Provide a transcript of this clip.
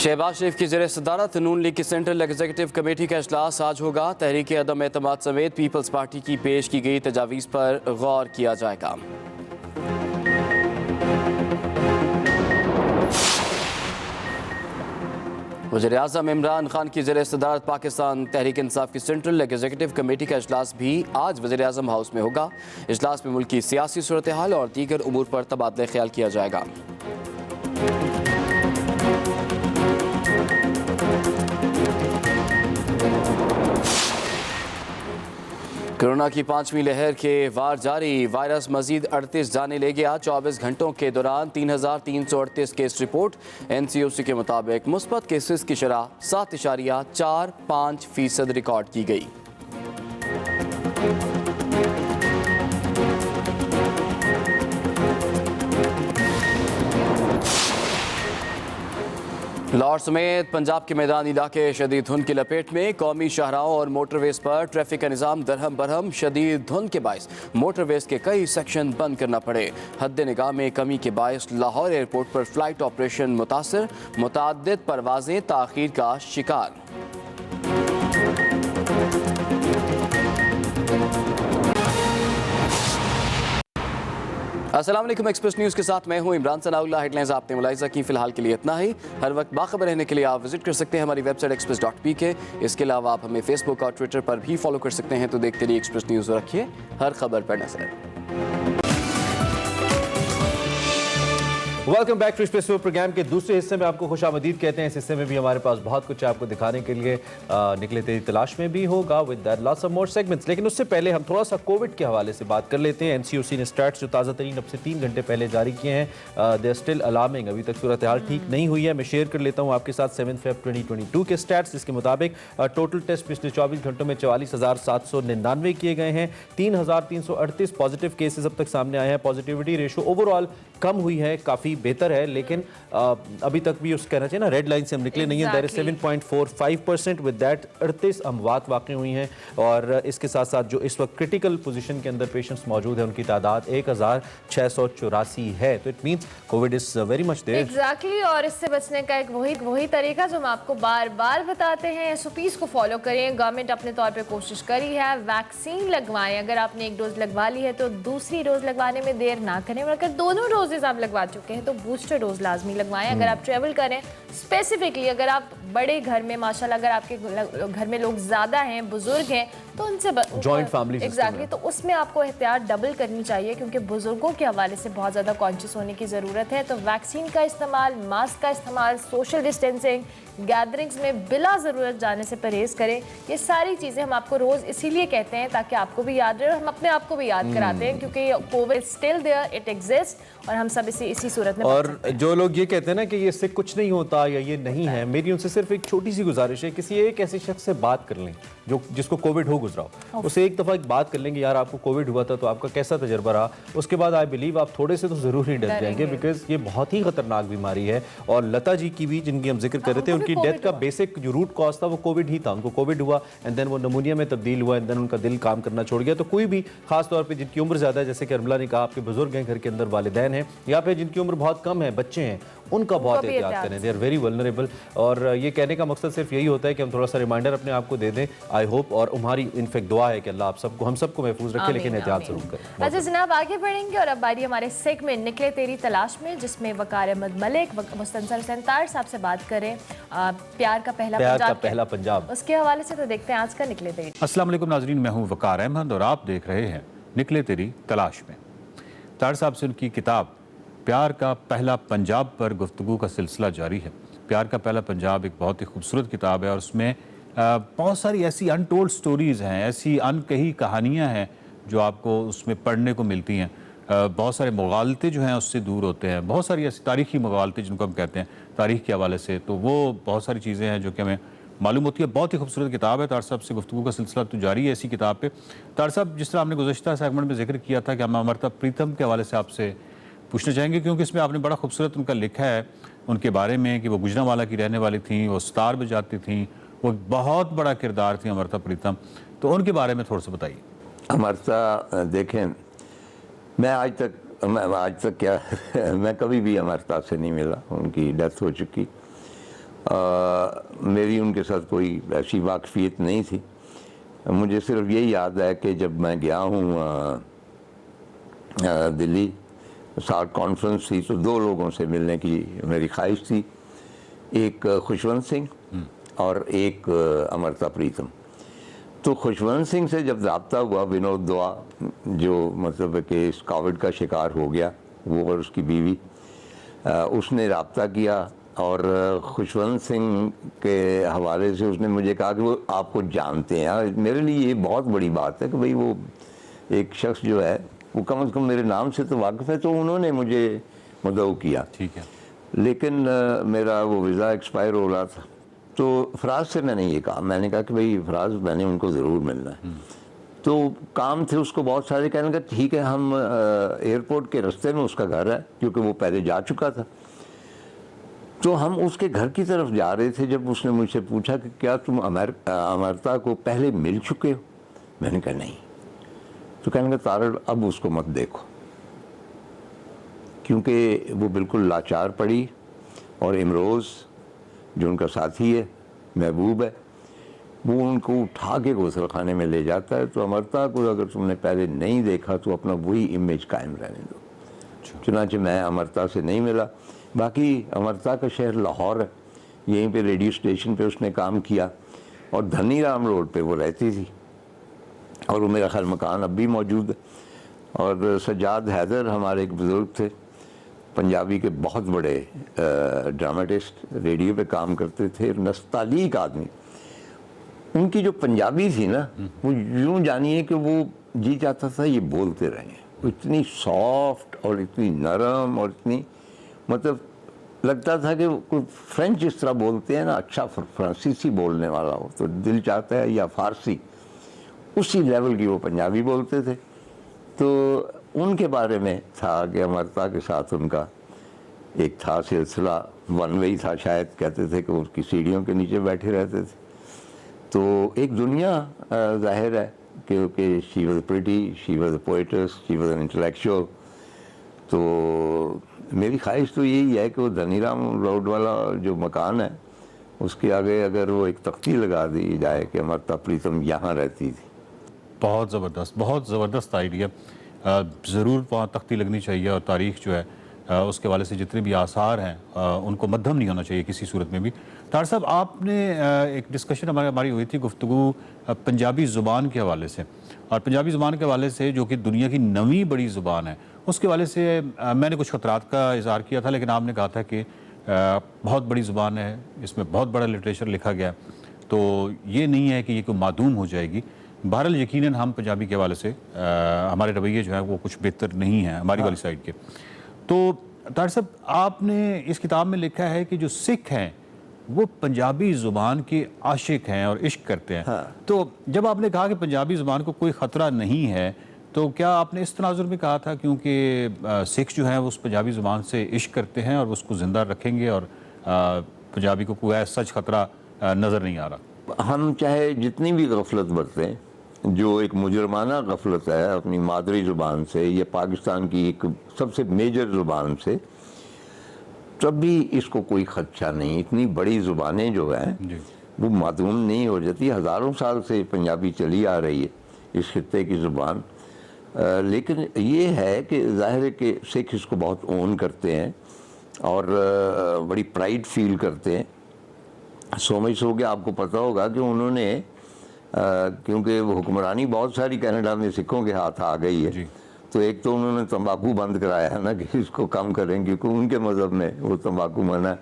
शहबाज शरीफ की ज़ेर सदारत नून लीग की सेंट्रल एग्जीक्यूटिव कमेटी का इजलास आज होगा। तहरीक अदम एतमाद समेत पीपल्स पार्टी की पेश की गई तजावीज़ पर गौर किया जाएगा। वज़ीर-ए-आज़म इमरान खान की ज़ेर सदारत पाकिस्तान तहरीक इंसाफ की सेंट्रल एग्जीक्यूटिव कमेटी का इजलास भी आज वज़ीर-ए-आज़म हाउस में होगा। इजलास में मुल्क की सियासी सूरत हाल और दीगर उमूर पर तबादला ख्याल किया जाएगा। कोरोना की 5वीं लहर के वार जारी। वायरस मजीद 38 जाने ले गया। 24 घंटों के दौरान 3,338 केस रिपोर्ट। NCOC के मुताबिक मुस्बत केसेस की शरह 7.45% रिकॉर्ड की गई। लाहौर समेत पंजाब के मैदानी इलाके शदीद धुंध की लपेट में। कौमी शाहराहों और मोटरवेज पर ट्रैफिक का निज़ाम दरहम बरहम। शदीद धुंध के बायस मोटरवेज के कई सेक्शन बंद करना पड़े। हद निगाह में कमी के बायस लाहौर एयरपोर्ट पर फ्लाइट ऑपरेशन मुतासर। मुतअद्दिद परवाजें ताख़ीर का शिकार। अस्सलाम वालेकुम। एक्सप्रेस न्यूज़ के साथ मैं हूं इमरान सनाउल्लाह। हेडलाइंस आपने मुलाहिज़ा की। फिलहाल के लिए इतना ही। हर वक्त बाखबर रहने के लिए आप विजिट कर सकते हैं हमारी वेबसाइट express.pk। इसके अलावा आप हमें फेसबुक और ट्विटर पर भी फॉलो कर सकते हैं। तो देखते रहिए एक्सप्रेस न्यूज़, रखिए हर खबर पर नजर। Welcome back to Express program के दूसरे हिस्से में आपको खुशामदीद कहते हैं। इस हिस्से में भी हमारे पास बहुत कुछ आपको दिखाने के लिए निकले तेरी तलाश में भी होगा with that lots of more segments. लेकिन उससे पहले हम थोड़ा सा कोविड के हवाले से बात कर लेते हैं। NCOC ने स्टैट्स जो ताज़ा तरीन अब से 3 घंटे पहले जारी किए हैं, दे आर स्टिल अलार्मिंग। अभी तक सूरत हाल ठीक नहीं हुई है। मैं शेयर कर लेता हूँ आपके साथ 7 Feb 2022 के स्टैट्स। इसके मुताबिक टोटल टेस्ट पिछले 24 घंटों में 44,799 किए गए हैं। 3,338 पॉजिटिव केसेज अब तक सामने आए हैं। पॉजिटिविटी रेशो ओवरऑल कम हुई है, काफ़ी बेहतर है, लेकिन अभी तक भी उस कहना चाहिए ना रेड लाइन से हम निकले नहीं हैं। That is 7.45%। विद दैट 38 अमवात वाक़ई हुई हैं और इसके साथ साथ जो इस वक्त क्रिटिकल पोजीशन के अंदर पेशेंट्स मौजूद हैं उनकी तादाद 1,684 है। तो it means Covid is very much there. Exactly. और इससे बचने का एक वही तरीका जो हम आपको बार बार बताते हैं। SOPs को फॉलो करें। गवर्नमेंट अपने तौर पर कोशिश करी है, वैक्सीन लगवाएं। अगर आपने एक डोज लगवा ली है तो दूसरी डोज लगवाने में देर ना करें। और अगर दोनों डोजेज आप लगवा चुके हैं तो बूस्टर डोज लाजमी लगवाएं। अगर आप ट्रैवल करें, स्पेसिफिकली अगर आप बड़े घर में माशाल्लाह अगर आपके घर में लोग ज़्यादा हैं, बुजुर्ग हैं, तो उनसे जॉइंट फैमिली एग्जैक्टली तो उसमें आपको एहतियात डबल करनी चाहिए, क्योंकि बुजुर्गों के हवाले से बहुत ज़्यादा कॉन्शियस होने की ज़रूरत है। तो वैक्सीन का इस्तेमाल, मास्क का इस्तेमाल, सोशल डिस्टेंसिंग, गैदरिंग्स में बिला ज़रूरत जाने से परहेज़ करें। ये सारी चीज़ें हम आपको रोज़ इसीलिए कहते हैं ताकि आपको भी याद रहे और हम अपने आप को भी याद कराते हैं, क्योंकि Covid still there, it exist और हम सब इसी सूरत में। और जो लोग ये कहते हैं ना कि ये इससे कुछ नहीं होता या ये नहीं है, मेरी उनसे सिर्फ एक छोटी सी गुजारिश है, किसी एक ऐसे शख्स से बात कर लें जिसको कोविड हो गुजरा हो, उससे एक दफ़ा एक बात कर लेंगे, यार आपको कोविड हुआ था तो आपका कैसा तजर्बा रहा। उसके बाद आई बिलीव आप थोड़े से तो ज़रूर ही डर जाएंगे, बिकॉज ये बहुत ही खतरनाक बीमारी है। और लता जी की भी, जिनकी हम जिक्र कर रहे थे, उनकी डेथ का बेसिक जो रूट कॉज था वो कोविड ही था। उनको कोविड हुआ एंड देन वो नमूनिया में तब्दील हुआ एंड देन उनका दिल काम करना छोड़ गया। तो कोई भी खास तौर पर जिनकी उम्र ज़्यादा है, जैसे कि अरमला ने कहा, आपके बुजुर्ग हैं, घर के अंदर वालिदैन हैं, या फिर जिनकी उम्र बहुत कम है, बच्चे हैं, उनका बहुत एहतियात करें। They are very vulnerable. और ये कहने का मकसद सिर्फ यही होता है कि हम थोड़ा सा रिमाइंडर अपने आप को दे दें। आई होप और हमारी इनफेक्ट दुआ है कि अल्लाह आप सबको, हम सबको महफूज रखे, लेकिन एहतियात जरूर करें। अच्छा जनाब, आगे बढ़ेंगे और अब बारी हमारे सेगमेंट निकले तेरी तलाश में, जिसमें वकार अहमद मलिक, मुस्तनसर हुसैन तार साहब से बात करें प्यार का पहला पंजाब, उसके हवाले से। तो देखते हैं आज का निकले तेरी। अस्सलाम वालेकुम नाज़रीन, मैं हूँ वकार अहमद और आप देख रहे हैं निकले तेरी तलाश में। तार साहब से उनकी किताब प्यार का पहला पंजाब पर गुफ्तगू का सिलसिला जारी है। प्यार का पहला पंजाब एक बहुत ही खूबसूरत किताब है और उसमें बहुत सारी ऐसी अनटोल्ड स्टोरीज़ हैं, ऐसी अनकही कहानियाँ हैं जो आपको उसमें पढ़ने को मिलती हैं। बहुत सारे मुगालते जो हैं उससे दूर होते हैं, बहुत सारी ऐसी तारीख़ी मुगालते जिनको हम कहते हैं तारीख़ के हवाले से, तो वो बहुत सारी चीज़ें हैं जो कि हमें मालूम होती है। बहुत ही खूबसूरत किताब है। तार साहब से गुफ्तगू का सिलसिला तो जारी है इसी किताब पे। तार साहब, जिस तरह आपने गुज़श्ता सेगमेंट में जिक्र किया था कि हम अमृता प्रीतम के हवाले से आपसे पूछना चाहेंगे, क्योंकि इसमें आपने बड़ा खूबसूरत उनका लिखा है उनके बारे में कि वो गुजरांवाला की रहने वाली थी, वो सितार बजाती थी, वो बहुत बड़ा किरदार थी अमृता प्रीतम। तो उनके बारे में थोड़ा सा बताइए। अमृता देखें, मैं आज तक क्या मैं कभी भी अमृता से नहीं मिला, उनकी डेथ हो चुकी। मेरी उनके साथ कोई ऐसी वाकफियत नहीं थी। मुझे सिर्फ यही याद है कि जब मैं गया हूँ दिल्ली, सार्क कॉन्फ्रेंस थी, तो दो लोगों से मिलने की मेरी ख्वाहिश थी, एक खुशवंत सिंह और एक अमृता प्रीतम। तो खुशवंत सिंह से जब रब्ता हुआ, विनोद दुआ जो मतलब कि इस कोविड का शिकार हो गया, वो और उसकी बीवी, उसने रब्ता किया और खुशवंत सिंह के हवाले से उसने मुझे कहा कि वो आपको जानते हैं। मेरे लिए ये बहुत बड़ी बात है कि भाई वो एक शख्स जो है वो कम से कम मेरे नाम से तो वाकिफ़ है, तो उन्होंने मुझे मदऊ किया। ठीक है। लेकिन मेरा वो वीज़ा एक्सपायर हो रहा था, तो फराज से मैंने ये कहा, मैंने कहा कि भाई फराज, मैंने उनको ज़रूर मिलना है। तो काम थे उसको बहुत सारे, कहने का ठीक है, हम एयरपोर्ट के रास्ते में उसका घर है, क्योंकि वो पहले जा चुका था। तो हम उसके घर की तरफ जा रहे थे जब उसने मुझसे पूछा कि क्या तुम अमृता को पहले मिल चुके हो? मैंने कहा नहीं। तो कहने का तारड़, अब उसको मत देखो, क्योंकि वो बिल्कुल लाचार पड़ी, और इमरोज़ जो उनका साथी है, महबूब है, वो उनको उठा के गौसल खाने में ले जाता है। तो अमृता को अगर तुमने पहले नहीं देखा तो अपना वही इमेज कायम रहने दो। चुनांचे मैं अमृता से नहीं मिला। बाकी अमृता का शहर लाहौर है, यहीं पे रेडियो स्टेशन पे उसने काम किया, और धनी राम रोड पे वो रहती थी, और वो मेरा ख्याल मकान अब भी मौजूद है। और सज्जाद हैदर हमारे एक बुज़ुर्ग थे, पंजाबी के बहुत बड़े ड्रामेटिस्ट, रेडियो पे काम करते थे, नस्तालीक आदमी। उनकी जो पंजाबी थी ना, वो यूँ जानिए कि वो जी चाहता था ये बोलते रहें। वो इतनी सॉफ्ट और इतनी नरम और इतनी, मतलब लगता था कि कोई फ्रेंच इस तरह बोलते हैं ना, अच्छा फ्रांसीसी बोलने वाला हो तो दिल चाहता है, या फारसी, उसी लेवल की वो पंजाबी बोलते थे। तो उनके बारे में था कि अमृता के साथ उनका एक था सिलसिला, वन वे था शायद, कहते थे कि उसकी सीढ़ियों के नीचे बैठे रहते थे। तो एक दुनिया जाहिर है क्योंकि she was pretty, she was a poets, she was an intellectual. तो मेरी ख्वाहिश तो यही है कि वो धनीराम रोड वाला जो मकान है, उसके आगे अगर वो एक तख्ती लगा दी जाए कि अमृता प्रीतम यहाँ रहती थी। बहुत ज़बरदस्त आइडिया। ज़रूर वहाँ तख्ती लगनी चाहिए, और तारीख़ जो है उसके वाले से जितने भी आसार हैं उनको मद्धम नहीं होना चाहिए किसी सूरत में भी। तार साहब, आपने एक डिस्कशन हमारी हुई थी, गुफ्तगू पंजाबी ज़ुबान के हवाले से, और पंजाबी ज़ुबान के हवाले से जो कि दुनिया की नवी बड़ी ज़ुबान है, उसके हवाले से मैंने कुछ खतरात का इज़हार किया था, लेकिन आपने कहा था कि बहुत बड़ी ज़ुबान है, इसमें बहुत बड़ा लिटरेचर लिखा गया, तो ये नहीं है कि ये कोई मादूम हो जाएगी। बहरहाल यकीनन हम पंजाबी के हवाले से हमारे रवैये जो है वो कुछ बेहतर नहीं है हमारी वाली साइड के। तो तार साहब, आपने इस किताब में लिखा है कि जो सिख हैं वो पंजाबी ज़ुबान के आशिक हैं और इश्क करते हैं। हाँ। तो जब आपने कहा कि पंजाबी ज़ुबान को कोई ख़तरा नहीं है, तो क्या आपने इस तनाजुर में कहा था क्योंकि सिख जो हैं वो उस पंजाबी ज़ुबान से इश्क करते हैं और उसको ज़िंदा रखेंगे, और पंजाबी को कोई सच ख़तरा नज़र नहीं आ रहा? हम चाहे जितनी भी गफलत बरतें, जो एक मुजरमाना गफलत है अपनी मादरी ज़ुबान से या पाकिस्तान की एक सबसे मेजर ज़ुबान से, तब भी इसको कोई खदशा नहीं। इतनी बड़ी ज़ुबानें जो हैं वो मादूम नहीं हो जाती। हज़ारों साल से पंजाबी चली आ रही है, इस खित्ते की ज़ुबान। लेकिन ये है कि ज़ाहिर है कि सिख इसको बहुत ओन करते हैं और बड़ी प्राइड फील करते हैं। सो के आपको पता होगा कि उन्होंने क्योंकि वो हुक्मरानी बहुत सारी कनाडा में सिखों के हाथ आ गई है, तो एक तो उन्होंने तंबाकू बंद कराया है ना कि इसको कम करें, क्योंकि उनके मज़हब में वो तंबाकू मना है।